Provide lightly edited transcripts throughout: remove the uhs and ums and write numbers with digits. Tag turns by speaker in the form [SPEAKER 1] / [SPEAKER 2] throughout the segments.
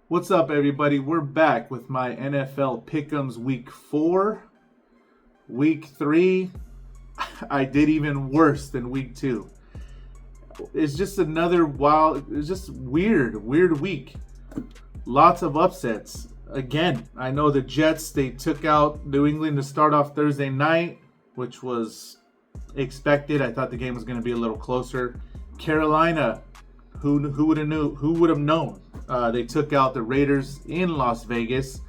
[SPEAKER 1] What's up, everybody? We're back with my NFL Pick'ems Week 4. Week 3, I did even worse than Week 2. It's just it's just weird week. Lots of upsets. Again, I know the Jets, they took out New England to start off Thursday night, which was expected. I thought the game was going to be a little closer. Carolina, who would have known? They took out the Raiders in Las Vegas.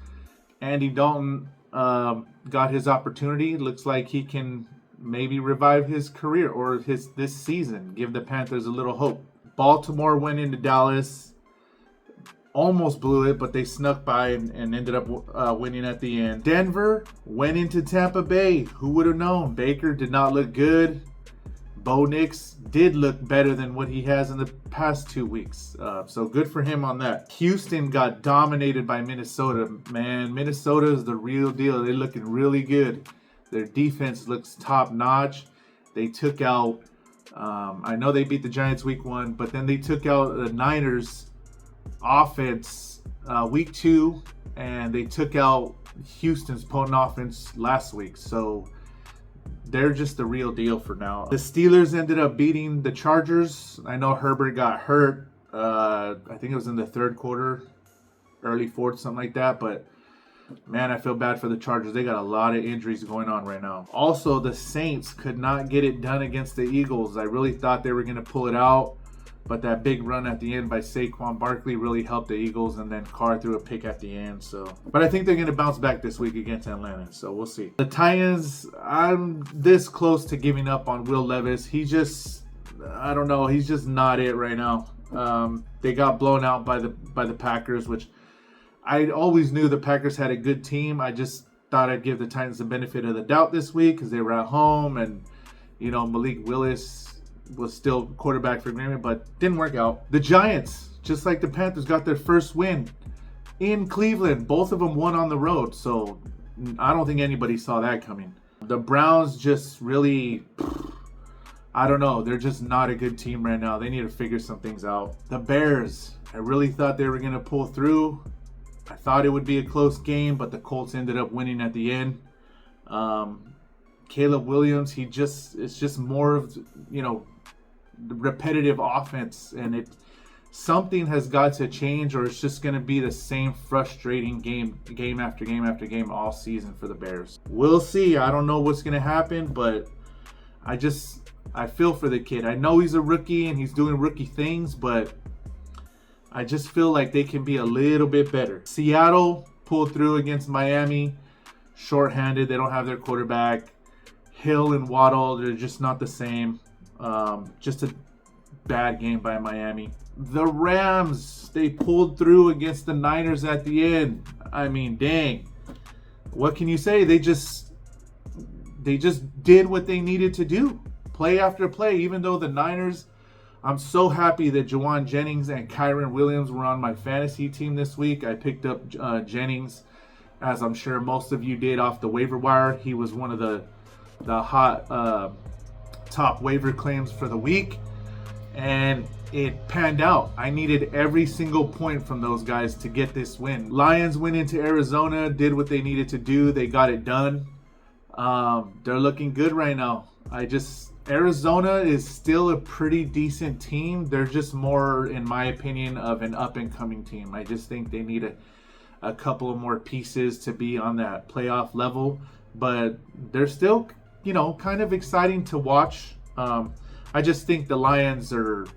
[SPEAKER 1] Andy Dalton got his opportunity. Looks like he can maybe revive his career or this season. Give the Panthers a little hope. Baltimore went into Dallas. Almost blew it, but they snuck by and ended up winning at the end. Denver went into Tampa Bay. Who would have known? Baker did not look good. Bo Nix did look better than what he has in the past 2 weeks. So good for him on that. Houston got dominated by Minnesota. Man, Minnesota is the real deal. They're looking really good. Their defense looks top notch. They took out, I know they beat the Giants week 1, but then they took out the Niners offense week 2, and they took out Houston's potent offense last week. So they're just the real deal for now. The Steelers ended up beating the Chargers. I know Herbert got hurt. I think it was in the third quarter, early fourth, something like that. But man, I feel bad for the Chargers. They got a lot of injuries going on right now. Also, the Saints could not get it done against the Eagles. I really thought they were going to pull it out. But that big run at the end by Saquon Barkley really helped the Eagles, and then Carr threw a pick at the end. But I think they're going to bounce back this week against Atlanta, so we'll see. The Titans, I'm this close to giving up on Will Levis. I don't know, he's just not it right now. They got blown out by the Packers, which I always knew the Packers had a good team. I just thought I'd give the Titans the benefit of the doubt this week because they were at home, and Malik Willis was still quarterback for Green Bay, but didn't work out. The Giants, just like the Panthers, got their first win in Cleveland. Both of them won on the road, so I don't think anybody saw that coming. The Browns just really, I don't know, they're just not a good team right now. They need to figure some things out. The Bears, I really thought they were going to pull through. I thought it would be a close game, but the Colts ended up winning at the end. Caleb Williams, it's just more of, the repetitive offense, and something has got to change, or it's just going to be the same frustrating game after game after game all season for the Bears. We'll see. I don't know what's going to happen, but I feel for the kid. I know he's a rookie and he's doing rookie things, but I just feel like they can be a little bit better. Seattle pulled through against Miami, shorthanded. They don't have their quarterback. Hill and Waddle, they're just not the same. Just a bad game by Miami. The Rams, they pulled through against the Niners at the end. I mean, dang. What can you say? They just did what they needed to do. Play after play, even though the Niners, I'm so happy that Juwan Jennings and Kyren Williams were on my fantasy team this week. I picked up Jennings, as I'm sure most of you did, off the waiver wire. He was one of the hot top waiver claims for the week, and it panned out. I needed every single point from those guys to get this win. Lions went into Arizona, did what they needed to do. They got it done. They're looking good right now. Arizona is still a pretty decent team. They're just more, in my opinion, of an up-and-coming team. I just think they need a couple of more pieces to be on that playoff level, but they're still kind of exciting to watch. I just think the Lions are,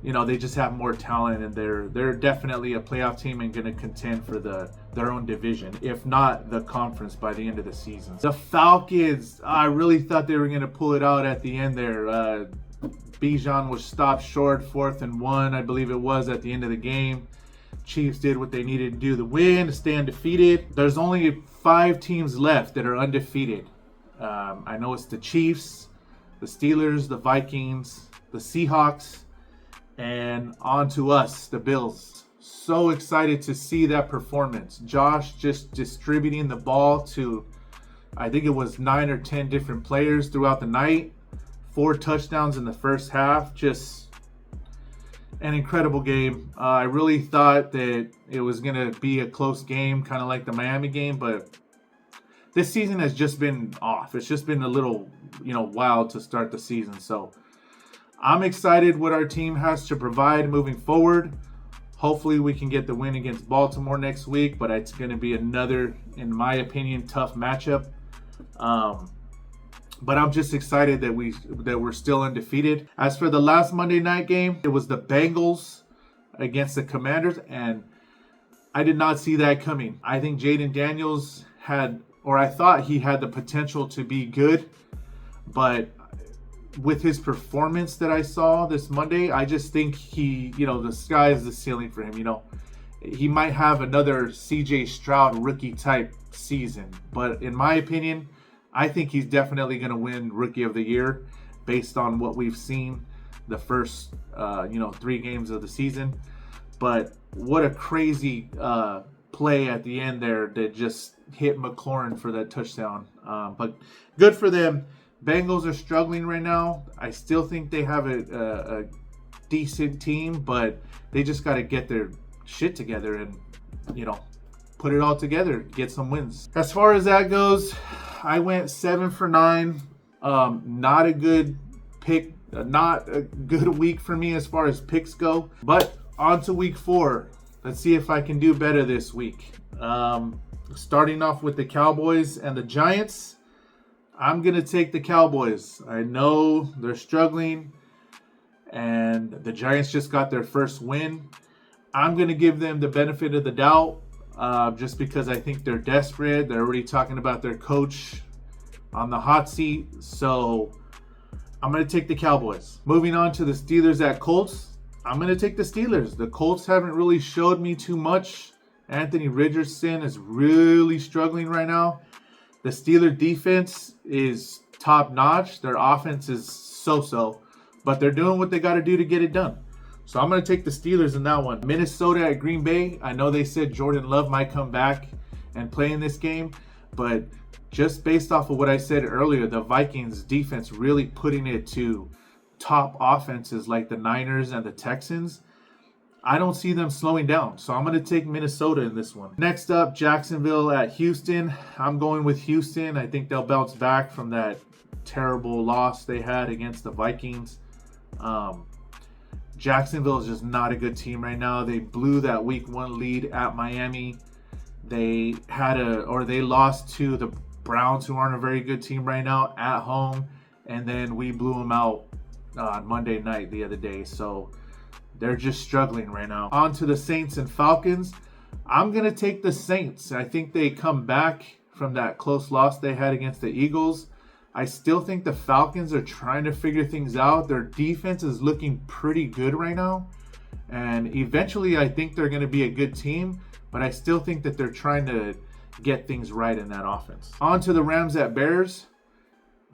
[SPEAKER 1] they just have more talent, and they're definitely a playoff team and going to contend for their own division, if not the conference, by the end of the season. The Falcons, I really thought they were going to pull it out at the end there. Bijan was stopped short, 4th and 1, I believe it was, at the end of the game. Chiefs did what they needed to do to win, to stay undefeated. There's only 5 teams left that are undefeated. I know it's the Chiefs, the Steelers, the Vikings, the Seahawks, and on to us, the Bills. So excited to see that performance. Josh just distributing the ball to, I think it was 9 or 10 different players throughout the night. 4 touchdowns in the first half. Just an incredible game. I really thought that it was going to be a close game, kind of like the Miami game, but this season has just been off. It's just been a little, wild to start the season. So I'm excited what our team has to provide moving forward. Hopefully we can get the win against Baltimore next week, but it's going to be another, in my opinion, tough matchup. But I'm just excited that we're still undefeated. As for the last Monday night game, it was the Bengals against the Commanders, and I did not see that coming. I think Jaden Daniels I thought he had the potential to be good, but with his performance that I saw this Monday, I just think the sky is the ceiling for him. He might have another CJ Stroud rookie type season, but in my opinion, I think he's definitely going to win Rookie of the Year based on what we've seen the first, 3 games of the season. But what a crazy play at the end there that just hit McLaurin for that touchdown. But good for them. Bengals are struggling right now. I still think they have a decent team, but they just got to get their shit together and, put it all together, get some wins. As far as that goes, I went 7 for 9. Not a good pick, not a good week for me as far as picks go. But on to week 4. Let's see if I can do better this week. Starting off with the Cowboys and the Giants. I'm going to take the Cowboys. I know they're struggling, and the Giants just got their first win. I'm going to give them the benefit of the doubt. Just because I think they're desperate. They're already talking about their coach on the hot seat. So I'm going to take the Cowboys. Moving on to the Steelers at Colts. I'm going to take the Steelers. The Colts haven't really showed me too much. Anthony Richardson is really struggling right now. The Steelers defense is top notch. Their offense is so-so. But they're doing what they got to do to get it done. So I'm going to take the Steelers in that one. Minnesota at Green Bay. I know they said Jordan Love might come back and play in this game. But just based off of what I said earlier, the Vikings defense really putting it to top offenses like the Niners and the Texans. I don't see them slowing down. So I'm going to take Minnesota in this one. Next up, Jacksonville at Houston. I'm going with Houston. I think they'll bounce back from that terrible loss they had against the Vikings. Jacksonville is just not a good team right now. They blew that week 1 lead at Miami. They lost to the Browns, who aren't a very good team right now, at home. And then we blew them out on Monday night the other day. So they're just struggling right now. On to the Saints and Falcons. I'm going to take the Saints. I think they come back from that close loss they had against the Eagles. I still think the Falcons are trying to figure things out. Their defense is looking pretty good right now. And eventually I think they're going to be a good team. But I still think that they're trying to get things right in that offense. On to the Rams at Bears.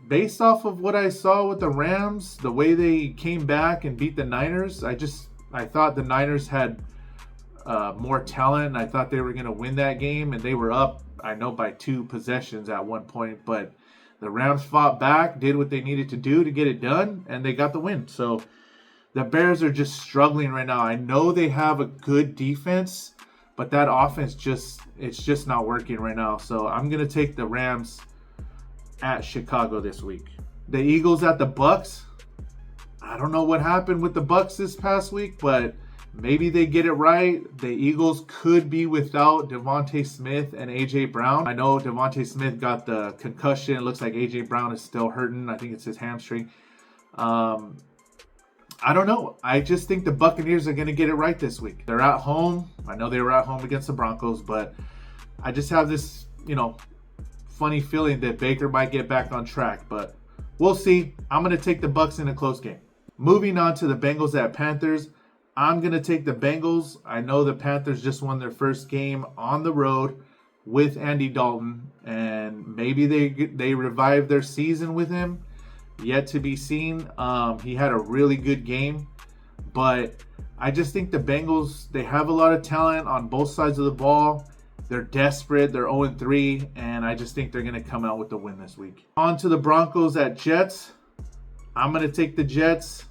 [SPEAKER 1] Based off of what I saw with the Rams, the way they came back and beat the Niners, I thought the Niners had more talent. I thought they were going to win that game, and they were up, I know, by 2 possessions at one point. But the Rams fought back, did what they needed to do to get it done, and they got the win. So the Bears are just struggling right now. I know they have a good defense, but that offense it's just not working right now. So I'm going to take the Rams at Chicago this week. The Eagles at the Bucks. I don't know what happened with the Bucks this past week, but maybe they get it right. The Eagles could be without Devontae Smith and A.J. Brown. I know Devontae Smith got the concussion. It looks like A.J. Brown is still hurting. I think it's his hamstring. I don't know. I just think the Buccaneers are going to get it right this week. They're at home. I know they were at home against the Broncos, but I just have this, funny feeling that Baker might get back on track. But we'll see. I'm going to take the Bucs in a close game. Moving on to the Bengals at Panthers. I'm going to take the Bengals. I know the Panthers just won their first game on the road with Andy Dalton, and maybe they revive their season with him. Yet to be seen. He had a really good game, but I just think the Bengals, they have a lot of talent on both sides of the ball. They're desperate. They're 0-3, and I just think they're going to come out with the win this week. On to the Broncos at Jets. I'm going to take the Jets.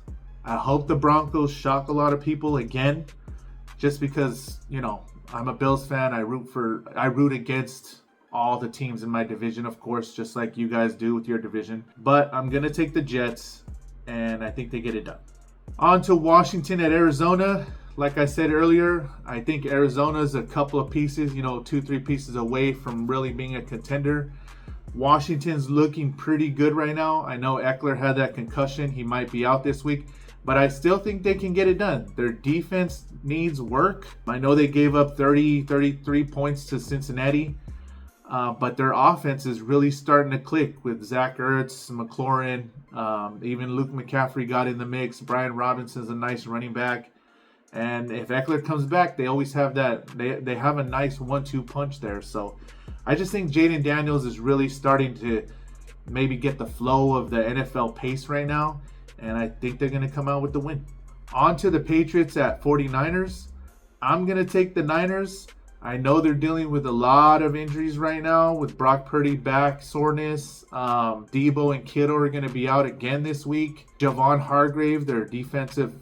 [SPEAKER 1] I hope the Broncos shock a lot of people again, just because, I'm a Bills fan. I root against all the teams in my division, of course, just like you guys do with your division. But I'm going to take the Jets, and I think they get it done. On to Washington at Arizona. Like I said earlier, I think Arizona's a couple of pieces, 2-3 pieces away from really being a contender. Washington's looking pretty good right now. I know Eckler had that concussion. He might be out this week, but I still think they can get it done. Their defense needs work. I know they gave up 33 points to Cincinnati, but their offense is really starting to click with Zach Ertz, McLaurin, even Luke McCaffrey got in the mix. Brian Robinson's a nice running back. And if Eckler comes back, they always have that. They have a nice 1-2 punch there. So I just think Jaden Daniels is really starting to maybe get the flow of the NFL pace right now. And I think they're going to come out with the win. On to the Patriots at 49ers. I'm going to take the Niners. I know they're dealing with a lot of injuries right now with Brock Purdy back, soreness. Debo and Kittle are going to be out again this week. Javon Hargrave, their defensive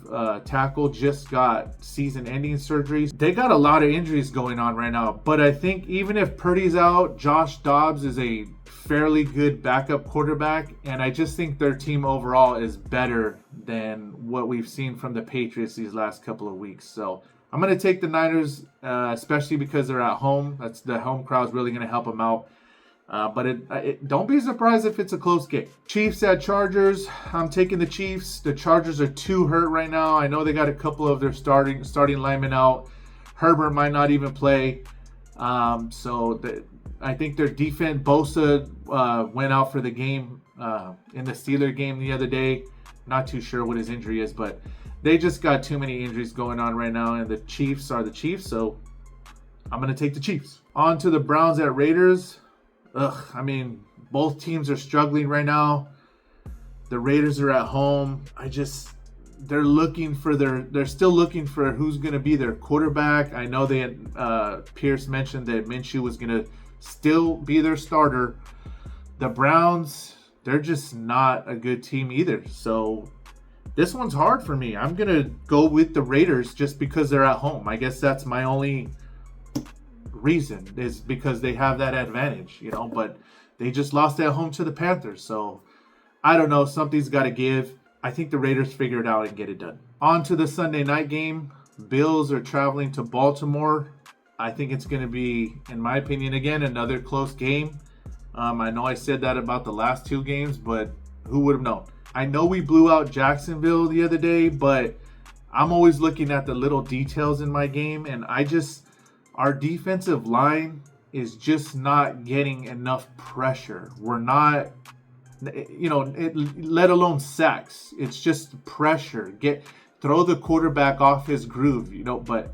[SPEAKER 1] tackle, just got season-ending surgeries. They got a lot of injuries going on right now. But I think even if Purdy's out, Josh Dobbs is a fairly good backup quarterback. And I just think their team overall is better than what we've seen from the Patriots these last couple of weeks. So I'm going to take the Niners, especially because they're at home. That's the home crowd's really going to help them out. But don't be surprised if it's a close game. Chiefs at Chargers. I'm taking the Chiefs. The Chargers are too hurt right now. I know they got a couple of their starting linemen out. Herbert might not even play. I think their defense, Bosa went out for the game in the Steeler game the other day. Not too sure what his injury is, but they just got too many injuries going on right now, and the Chiefs are the Chiefs, so I'm going to take the Chiefs. On to the Browns at Raiders. Both teams are struggling right now. The Raiders are at home. They're still looking for who's going to be their quarterback. I know Pierce mentioned that Minshew was going to still be their starter. The Browns, they're just not a good team either, so this one's hard for me. I'm going to go with the Raiders just because they're at home. I guess that's my only reason, is because they have that advantage, but they just lost at home to the Panthers. So I don't know. Something's got to give. I think the Raiders figure it out and get it done. On to the Sunday night game. Bills are traveling to Baltimore. I think it's going to be, in my opinion, again, another close game. I know I said that about the last two games, but who would have known? I know we blew out Jacksonville the other day, but I'm always looking at the little details in my game, and our defensive line is just not getting enough pressure. We're not, let alone sacks. It's just pressure. Throw the quarterback off his groove, but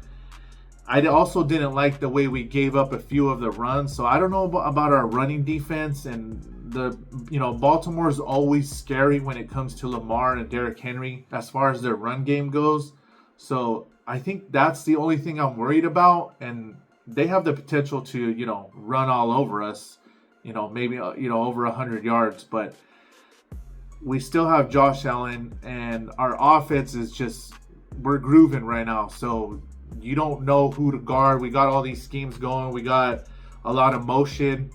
[SPEAKER 1] I also didn't like the way we gave up a few of the runs. So I don't know about our running defense, and Baltimore is always scary when it comes to Lamar and Derrick Henry as far as their run game goes. So I think that's the only thing I'm worried about, and they have the potential to, run all over us, maybe, over 100 yards, but we still have Josh Allen, and our offense is we're grooving right now. So you don't know who to guard. We got all these schemes going. We got a lot of motion.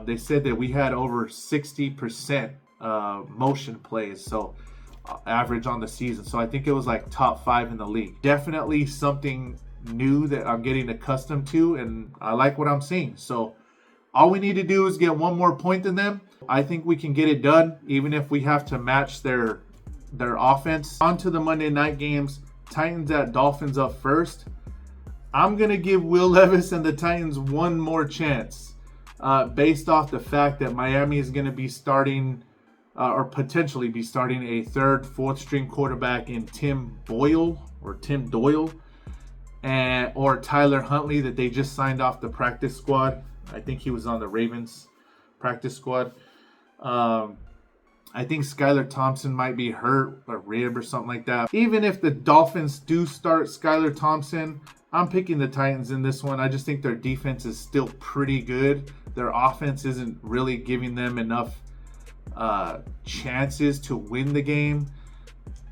[SPEAKER 1] They said that we had over 60% motion plays, so average on the season. So I think it was like top 5 in the league. Definitely something new that I'm getting accustomed to, and I like what I'm seeing. So all we need to do is get one more point than them. I think we can get it done, even if we have to match their offense. On to the Monday night games. Titans at Dolphins up first. I'm going to give Will Levis and the Titans one more chance based off the fact that Miami is going to be starting or potentially be starting a third, fourth string quarterback in Tim Doyle or Tyler Huntley that they just signed off the practice squad. I think he was on the Ravens practice squad. I think Skylar Thompson might be hurt, a rib or something like that. Even if the Dolphins do start Skylar Thompson, I'm picking the Titans in this one. I just think their defense is still pretty good. Their offense isn't really giving them enough chances to win the game.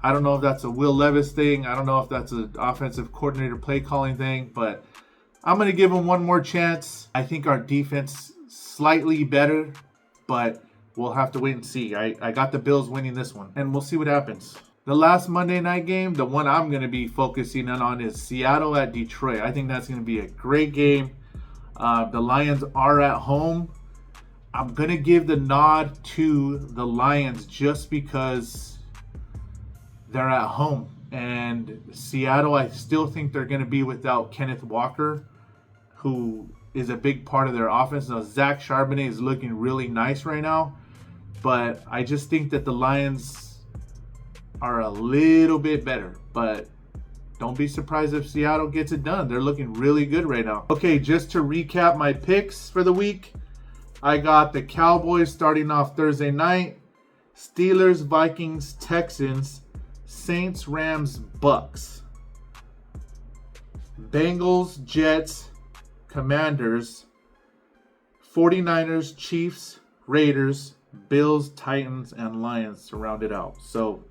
[SPEAKER 1] I don't know if that's a Will Levis thing. I don't know if that's an offensive coordinator play calling thing, but I'm going to give them one more chance. I think our defense slightly better, but we'll have to wait and see. I got the Bills winning this one, and we'll see what happens. The last Monday night game, the one I'm going to be focusing on is Seattle at Detroit. I think that's going to be a great game. The Lions are at home. I'm going to give the nod to the Lions just because they're at home. And Seattle, I still think they're going to be without Kenneth Walker, who is a big part of their offense. Now, Zach Charbonnet is looking really nice right now. But I just think that the Lions are a little bit better. But don't be surprised if Seattle gets it done. They're looking really good right now. Okay, just to recap my picks for the week. I got the Cowboys starting off Thursday night. Steelers, Vikings, Texans, Saints, Rams, Bucks. Bengals, Jets, Commanders, 49ers, Chiefs, Raiders, Bills, Titans, and Lions to round it out. So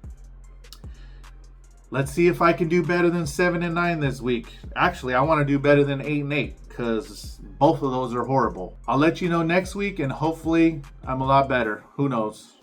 [SPEAKER 1] let's see if I can do better than 7-9 this week. Actually, I want to do better than 8-8 because both of those are horrible. I'll let you know next week, and hopefully I'm a lot better. Who knows?